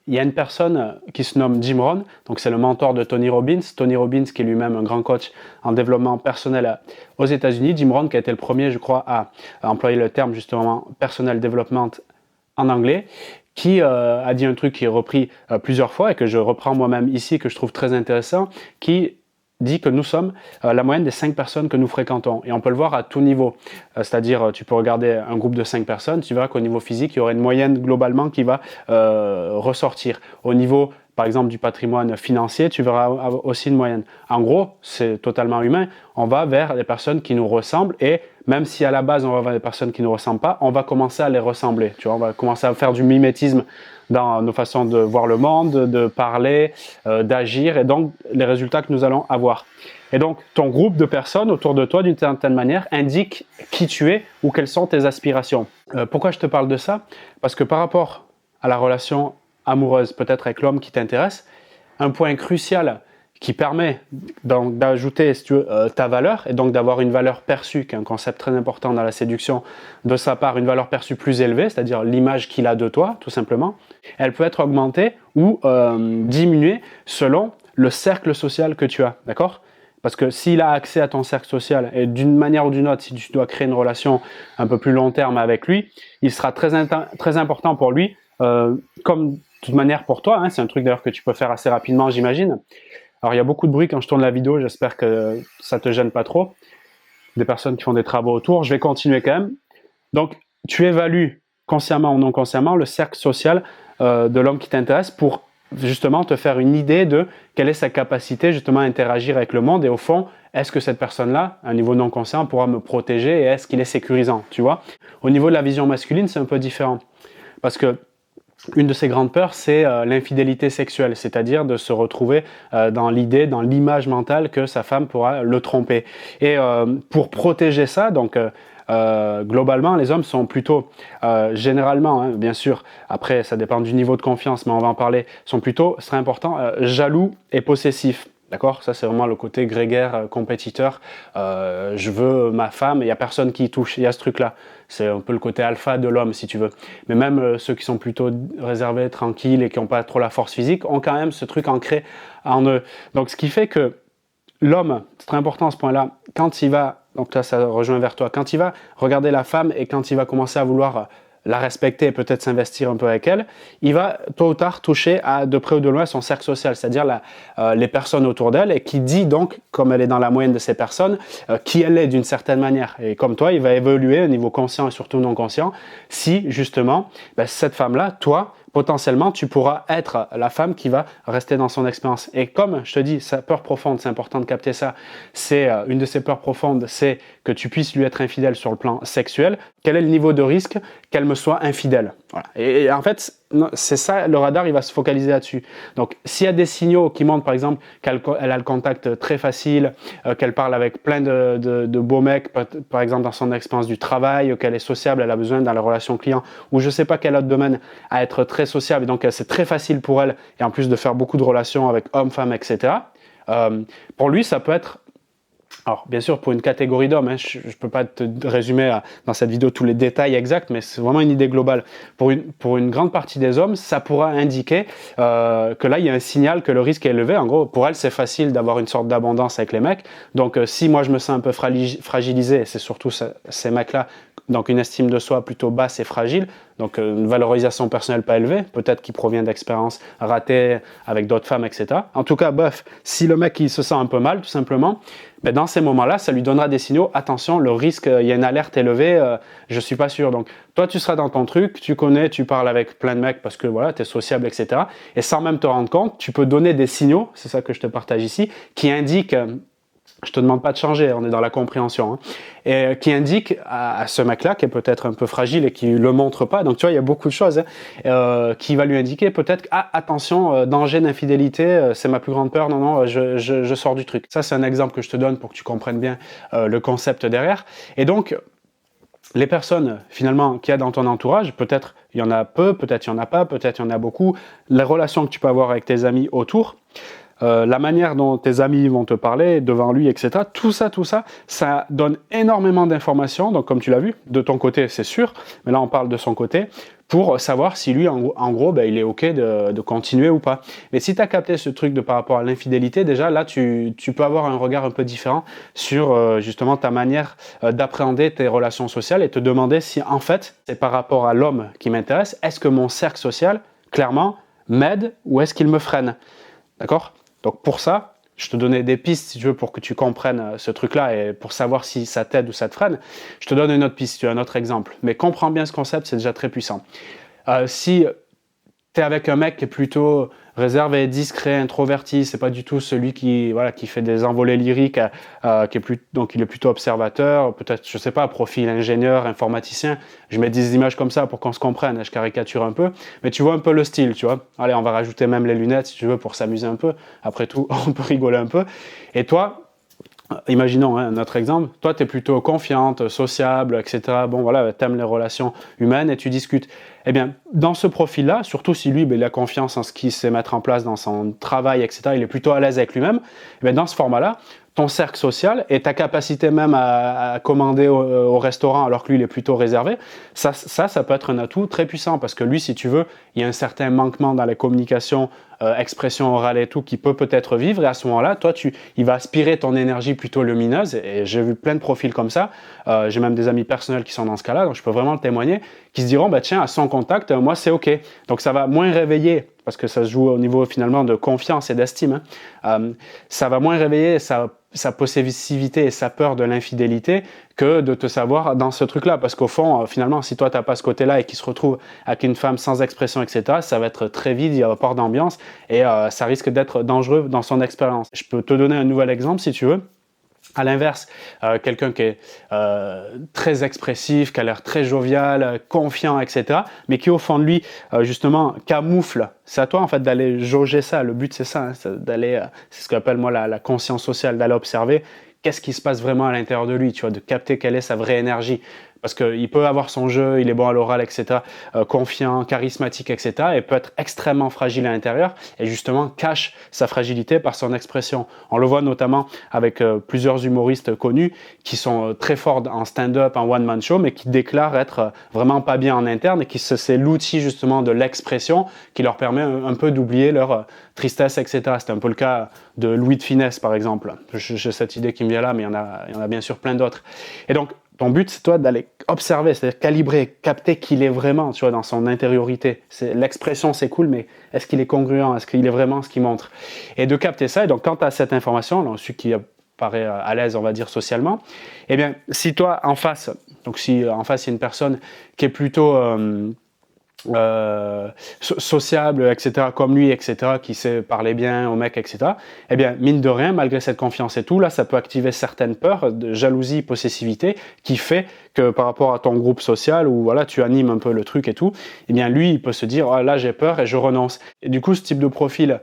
il y a une personne qui se nomme Jim Rohn, donc c'est le mentor de Tony Robbins. Tony Robbins qui est lui-même un grand coach en développement personnel aux États-Unis. Jim Rohn qui a été le premier, je crois, à employer le terme justement personnel development en anglais, qui a dit un truc qui est repris plusieurs fois et que je reprends moi-même ici, que je trouve très intéressant, qui dit que nous sommes la moyenne des 5 personnes que nous fréquentons. Et on peut le voir à tout niveau. C'est-à-dire, tu peux regarder un groupe de 5 personnes, tu verras qu'au niveau physique, il y aurait une moyenne globalement qui va ressortir. Au niveau, par exemple, du patrimoine financier, tu verras aussi une moyenne. En gros, c'est totalement humain. On va vers des personnes qui nous ressemblent et même si à la base, on va vers des personnes qui ne nous ressemblent pas, on va commencer à les ressembler. Tu vois, on va commencer à faire du mimétisme dans nos façons de voir le monde, de parler, d'agir et donc les résultats que nous allons avoir. Et donc, ton groupe de personnes autour de toi, d'une certaine manière, indique qui tu es ou quelles sont tes aspirations. Pourquoi je te parle de ça? Parce que par rapport à la relation amoureuse, peut-être avec l'homme qui t'intéresse, un point crucial qui permet donc d'ajouter, si tu veux, ta valeur et donc d'avoir une valeur perçue, qui est un concept très important dans la séduction de sa part, une valeur perçue plus élevée, c'est-à-dire l'image qu'il a de toi, tout simplement. Elle peut être augmentée ou diminuée selon le cercle social que tu as, d'accord? Parce que s'il a accès à ton cercle social et d'une manière ou d'une autre, si tu dois créer une relation un peu plus long terme avec lui, il sera très important pour lui, comme de toute manière pour toi, hein, c'est un truc d'ailleurs que tu peux faire assez rapidement, j'imagine. Alors, il y a beaucoup de bruit quand je tourne la vidéo, j'espère que ça ne te gêne pas trop. Des personnes qui font des travaux autour, je vais continuer quand même. Donc, tu évalues consciemment ou non consciemment le cercle social de l'homme qui t'intéresse pour justement te faire une idée de quelle est sa capacité justement à interagir avec le monde et au fond, est-ce que cette personne-là, à un niveau non conscient, pourra me protéger et est-ce qu'il est sécurisant, tu vois? Au niveau de la vision masculine, c'est un peu différent parce que une de ses grandes peurs, c'est l'infidélité sexuelle, c'est-à-dire de se retrouver dans l'idée, dans l'image mentale que sa femme pourra le tromper. Et pour protéger ça, donc globalement, les hommes sont plutôt, généralement, hein, bien sûr, après ça dépend du niveau de confiance, mais on va en parler, sont plutôt, c'est très important, jaloux et possessifs. D'accord? Ça, c'est vraiment le côté grégaire, compétiteur. Je veux ma femme et il n'y a personne qui y touche. Il y a ce truc-là. C'est un peu le côté alpha de l'homme, si tu veux. Mais même ceux qui sont plutôt réservés, tranquilles et qui n'ont pas trop la force physique ont quand même ce truc ancré en eux. Donc, ce qui fait que l'homme, c'est très important à ce point-là, quand il va, donc là, ça rejoint vers toi, quand il va regarder la femme et quand il va commencer à vouloir la respecter et peut-être s'investir un peu avec elle, il va tôt ou tard toucher à de près ou de loin son cercle social, c'est-à-dire les personnes autour d'elle et qui dit donc, comme elle est dans la moyenne de ces personnes, qui elle est d'une certaine manière. Et comme toi, il va évoluer au niveau conscient et surtout non conscient si justement cette femme-là, toi, potentiellement, tu pourras être la femme qui va rester dans son expérience. Et comme je te dis, sa peur profonde, c'est important de capter ça, c'est une de ses peurs profondes, c'est que tu puisses lui être infidèle sur le plan sexuel. Quel est le niveau de risque qu'elle me soit infidèle? Voilà. Et en fait, c'est ça, le radar, il va se focaliser là-dessus. Donc, s'il y a des signaux qui montrent, par exemple, qu'elle a le contact très facile, qu'elle parle avec plein de beaux mecs, par exemple, dans son expérience du travail, qu'elle est sociable, elle a besoin dans la relation client, ou je ne sais pas quel autre domaine, à être très sociable, et donc c'est très facile pour elle, et en plus de faire beaucoup de relations avec hommes, femmes, etc. Pour lui, ça peut être... Alors, bien sûr, pour une catégorie d'hommes, hein, je ne peux pas te résumer dans cette vidéo tous les détails exacts, mais c'est vraiment une idée globale. Pour une grande partie des hommes, ça pourra indiquer que là, il y a un signal que le risque est élevé. En gros, pour elles, c'est facile d'avoir une sorte d'abondance avec les mecs. Donc, si moi, je me sens un peu fragilisé, c'est surtout ces mecs-là, donc une estime de soi plutôt basse et fragile, donc une valorisation personnelle pas élevée, peut-être qui provient d'expériences ratées avec d'autres femmes, etc. En tout cas, bref, si le mec il se sent un peu mal, tout simplement, ben dans ces moments-là, ça lui donnera des signaux, attention, le risque, il y a une alerte élevée, je suis pas sûr. Donc, toi, tu seras dans ton truc, tu connais, tu parles avec plein de mecs parce que voilà, tu es sociable, etc. Et sans même te rendre compte, tu peux donner des signaux, c'est ça que je te partage ici, qui indiquent... je te demande pas de changer, on est dans la compréhension, hein, et qui indique à ce mec-là, qui est peut-être un peu fragile et qui le montre pas, donc tu vois, il y a beaucoup de choses qui va lui indiquer peut-être, ah, attention, danger d'infidélité, c'est ma plus grande peur, non, je sors du truc. Ça, c'est un exemple que je te donne pour que tu comprennes bien le concept derrière. Et donc, les personnes, finalement, qu'il y a dans ton entourage, peut-être il y en a peu, peut-être il y en a pas, peut-être il y en a beaucoup, les relations que tu peux avoir avec tes amis autour, la manière dont tes amis vont te parler devant lui, etc. Tout ça, ça donne énormément d'informations. Donc, comme tu l'as vu, de ton côté, c'est sûr, mais là, on parle de son côté, pour savoir si lui, en gros, ben, il est OK de continuer ou pas. Mais si tu as capté ce truc de par rapport à l'infidélité, déjà là, tu peux avoir un regard un peu différent sur justement ta manière d'appréhender tes relations sociales et te demander si en fait, c'est par rapport à l'homme qui m'intéresse, est-ce que mon cercle social, clairement, m'aide ou est-ce qu'il me freine? D'accord? Donc pour ça, je te donnais des pistes, si tu veux, pour que tu comprennes ce truc-là et pour savoir si ça t'aide ou ça te freine. Je te donne une autre piste, si tu as un autre exemple. Mais comprends bien ce concept, c'est déjà très puissant. Si tu es avec un mec qui est plutôt réservé, discret, introverti, c'est pas du tout celui qui fait des envolées lyriques, donc il est plutôt observateur, peut-être, je sais pas, profil ingénieur, informaticien. Je mets des images comme ça pour qu'on se comprenne, je caricature un peu, mais tu vois un peu le style, tu vois. Allez, on va rajouter même les lunettes si tu veux pour s'amuser un peu. Après tout, on peut rigoler un peu. Et toi, imaginons notre exemple, toi tu es plutôt confiante, sociable, etc. Bon voilà, tu aimes les relations humaines et tu discutes. Eh bien, dans ce profil-là, surtout si lui, il a confiance en ce qu'il sait mettre en place dans son travail, etc., il est plutôt à l'aise avec lui-même, eh bien, dans ce format-là, ton cercle social et ta capacité même à commander au restaurant alors que lui, il est plutôt réservé, ça peut être un atout très puissant parce que lui, si tu veux, il y a un certain manquement dans les communications, expression orale et tout qui peut-être vivre et à ce moment-là, toi, il va aspirer ton énergie plutôt lumineuse et j'ai vu plein de profils comme ça, j'ai même des amis personnels qui sont dans ce cas-là, donc je peux vraiment le témoigner, qui se diront, bah, tiens, à son contact, moi, c'est OK. Donc ça va moins réveiller, parce que ça se joue au niveau finalement de confiance et d'estime, ça va moins réveiller sa possessivité et sa peur de l'infidélité que de te savoir dans ce truc-là. Parce qu'au fond, finalement, si toi, tu n'as pas ce côté-là et qu'il se retrouve avec une femme sans expression, etc., ça va être très vide, il n'y a pas d'ambiance et ça risque d'être dangereux dans son expérience. Je peux te donner un nouvel exemple si tu veux. À l'inverse, quelqu'un qui est très expressif, qui a l'air très jovial, confiant, etc., mais qui au fond de lui, justement, camoufle. C'est à toi, en fait, d'aller jauger ça. Le but, c'est ça, hein, c'est c'est ce que j'appelle, moi, la conscience sociale, d'aller observer qu'est-ce qui se passe vraiment à l'intérieur de lui, tu vois, de capter quelle est sa vraie énergie. Parce qu'il peut avoir son jeu, il est bon à l'oral, etc., confiant, charismatique, etc., et peut être extrêmement fragile à l'intérieur, et justement cache sa fragilité par son expression. On le voit notamment avec plusieurs humoristes connus qui sont très forts en stand-up, en one-man show, mais qui déclarent être vraiment pas bien en interne, et c'est l'outil justement de l'expression qui leur permet un peu d'oublier leur tristesse, etc. C'est un peu le cas de Louis de Funès, par exemple. J'ai cette idée qui me vient là, mais il y en a bien sûr plein d'autres. Et donc, ton but, c'est toi d'aller observer, c'est-à-dire calibrer, capter qui il est vraiment, tu vois, dans son intériorité. L'expression, c'est cool, mais est-ce qu'il est congruent? Est-ce qu'il est vraiment ce qu'il montre? Et de capter ça, et donc quand tu as cette information, alors, celui qui paraît à l'aise, on va dire, socialement, eh bien, si toi, en face, donc si en face, il y a une personne qui est plutôt sociable, etc., comme lui, etc., qui sait parler bien au mec, etc., eh bien, mine de rien, malgré cette confiance et tout, là, ça peut activer certaines peurs de jalousie, possessivité, qui fait que par rapport à ton groupe social, où voilà, tu animes un peu le truc et tout, eh bien, lui, il peut se dire, oh, là, j'ai peur et je renonce. Et du coup, ce type de profil,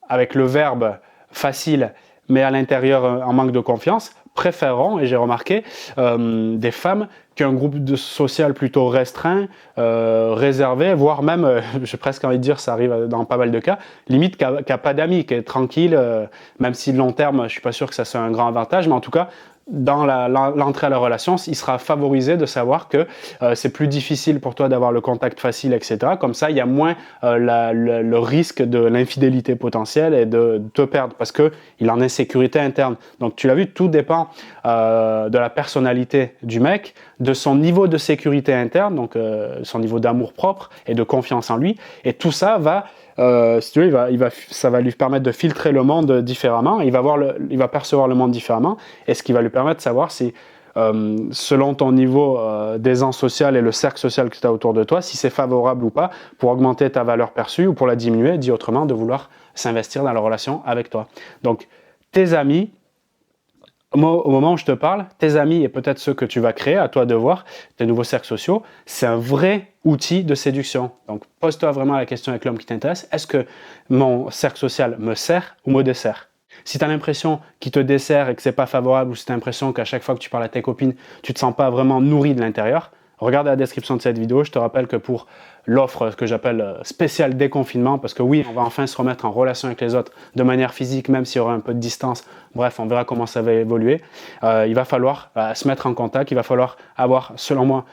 avec le verbe facile, mais à l'intérieur en manque de confiance, préféreront, et j'ai remarqué, des femmes qui ont un groupe social plutôt restreint, réservé, voire même, j'ai presque envie de dire, ça arrive dans pas mal de cas, limite qui n'a pas d'amis, qui est tranquille, même si de long terme, je suis pas sûr que ça soit un grand avantage, mais en tout cas, dans l'entrée à la relation, il sera favorisé de savoir que c'est plus difficile pour toi d'avoir le contact facile, etc. Comme ça, il y a moins le risque de l'infidélité potentielle et de te perdre parce qu'il en est sécurité interne. Donc, tu l'as vu, tout dépend de la personnalité du mec, de son niveau de sécurité interne, donc son niveau d'amour propre et de confiance en lui. Et tout ça va... si tu veux, ça va lui permettre de filtrer le monde différemment, il va percevoir le monde différemment, et ce qui va lui permettre de savoir si, selon ton niveau d'aisance sociale et le cercle social que tu as autour de toi, si c'est favorable ou pas pour augmenter ta valeur perçue ou pour la diminuer, dit autrement, de vouloir s'investir dans la relation avec toi. Donc, tes amis, au moment où je te parle, tes amis et peut-être ceux que tu vas créer, à toi de voir, tes nouveaux cercles sociaux, c'est un vrai outil de séduction. Donc, pose-toi vraiment la question avec l'homme qui t'intéresse. Est-ce que mon cercle social me sert ou me dessert? Si tu as l'impression qu'il te dessert et que c'est pas favorable, ou si tu as l'impression qu'à chaque fois que tu parles à tes copines, tu te sens pas vraiment nourri de l'intérieur, regarde la description de cette vidéo. Je te rappelle que pour l'offre que j'appelle spéciale déconfinement, parce que oui, on va enfin se remettre en relation avec les autres de manière physique, même s'il y aura un peu de distance. Bref, on verra comment ça va évoluer. Il va falloir se mettre en contact, il va falloir avoir, selon moi,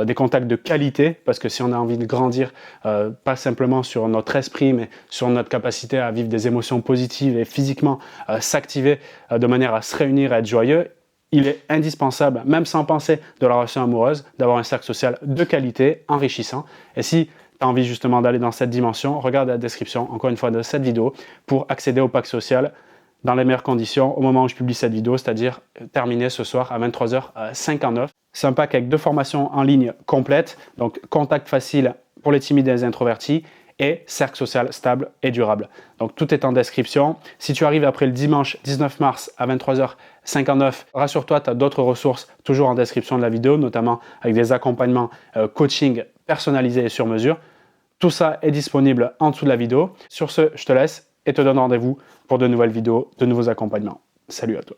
des contacts de qualité, parce que si on a envie de grandir, pas simplement sur notre esprit, mais sur notre capacité à vivre des émotions positives et physiquement s'activer de manière à se réunir et à être joyeux, il est indispensable, même sans penser de la relation amoureuse, d'avoir un cercle social de qualité, enrichissant. Et si tu as envie justement d'aller dans cette dimension, regarde la description, encore une fois, de cette vidéo pour accéder au pack social dans les meilleures conditions au moment où je publie cette vidéo, c'est-à-dire terminé ce soir à 23h59. C'est un pack avec 2 formations en ligne complètes, donc contact facile pour les timides et les introvertis, et cercle social stable et durable. Donc tout est en description. Si tu arrives après le dimanche 19 mars à 23h59, rassure-toi, tu as d'autres ressources toujours en description de la vidéo, notamment avec des accompagnements coaching personnalisés et sur mesure. Tout ça est disponible en dessous de la vidéo. Sur ce, je te laisse et te donne rendez-vous pour de nouvelles vidéos, de nouveaux accompagnements. Salut à toi.